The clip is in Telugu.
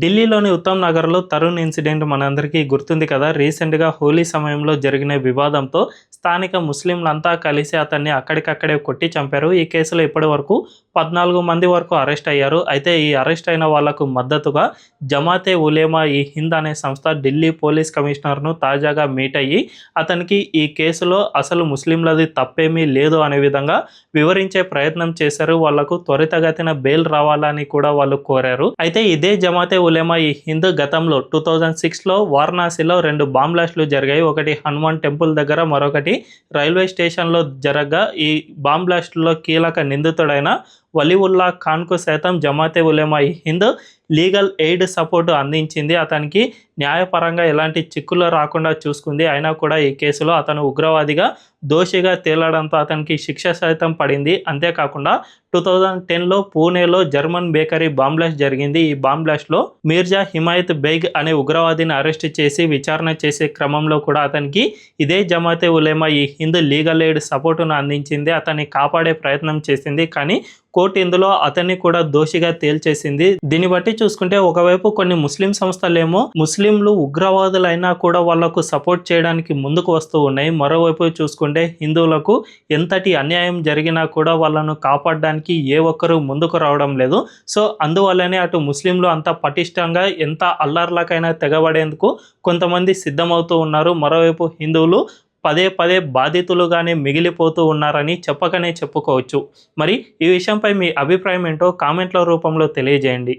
ఢిల్లీలోని ఉత్తమ్ నగర్లో తరుణ్ ఇన్సిడెంట్ మనందరికీ గుర్తుంది కదా. రీసెంట్గా హోలీ సమయంలో జరిగిన వివాదంతో స్థానిక ముస్లింలంతా కలిసి అతన్ని అక్కడికక్కడే కొట్టి చంపారు. ఈ కేసులో ఇప్పటి వరకు 14 మంది వరకు అరెస్ట్ అయ్యారు. అయితే ఈ అరెస్ట్ అయిన వాళ్లకు మద్దతుగా జమాతే ఉలేమా ఈ హింద్ అనే సంస్థ ఢిల్లీ పోలీస్ కమిషనర్ను తాజాగా మీట్ అయ్యి అతనికి ఈ కేసులో అసలు ముస్లింలది తప్పేమీ లేదు అనే విధంగా వివరించే ప్రయత్నం చేశారు. వాళ్లకు త్వరితగతిన బెయిల్ రావాలని కూడా వాళ్ళు కోరారు. అయితే ఇదే జమాతే ఉలేమా ఈ హింద్ గతంలో 2006లో వారణాసిలో 2 బాంబ్ బ్లాస్టులు జరిగాయి. ఒకటి హనుమాన్ టెంపుల్ దగ్గర, మరొకటి రైల్వే స్టేషన్లో జరగగా ఈ బాంబ్ బ్లాస్టుల్లో కీలక నిందితుడైన వలీవుల్లా ఖాన్కు సైతం జమాతే ఉలేమా ఈ హింద్ లీగల్ ఎయిడ్ సపోర్టు అందించింది. అతనికి న్యాయపరంగా ఎలాంటి చిక్కులు రాకుండా చూసుకుంది. అయినా కూడా ఈ కేసులో అతను ఉగ్రవాదిగా దోషిగా తేలడంతో అతనికి శిక్ష సైతం పడింది. అంతేకాకుండా 2010లో పూణేలో జర్మన్ బేకరీ బాంబ్ బ్లాస్ట్ జరిగింది. ఈ బాంబ్ బ్లాస్ట్లో మీర్జా హిమాయత్ బేగ్ అనే ఉగ్రవాదిని అరెస్ట్ చేసి విచారణ చేసే క్రమంలో కూడా అతనికి ఇదే జమాతే ఉలేమా ఈ హింద్ లీగల్ ఎయిడ్ సపోర్టును అందించింది. అతన్ని కాపాడే ప్రయత్నం చేసింది. కానీ కోర్టు ఇందులో అతన్ని కూడా దోషిగా తేల్చేసింది. దీన్ని బట్టి చూసుకుంటే ఒకవైపు కొన్ని ముస్లిం సంస్థలేమో ముస్లింలు ఉగ్రవాదులైనా కూడా వాళ్లకు సపోర్ట్ చేయడానికి ముందుకు వస్తూ ఉన్నాయి. మరోవైపు చూసుకుంటే హిందువులకు ఎంతటి అన్యాయం జరిగినా కూడా వాళ్ళను కాపాడడానికి ఏ ఒక్కరూ ముందుకు రావడం లేదు. సో అందువల్లనే అటు ముస్లింలు అంత పటిష్టంగా ఎంత అల్లర్లకైనా తెగబడేందుకు కొంతమంది సిద్ధమవుతూ ఉన్నారు. మరోవైపు హిందువులు పదే పదే బాధితులుగానే మిగిలిపోతూ ఉన్నారని చెప్పకనే చెప్పుకోవచ్చు. మరి ఈ విషయంపై మీ అభిప్రాయం ఏంటో కామెంట్ల రూపంలో తెలియజేయండి.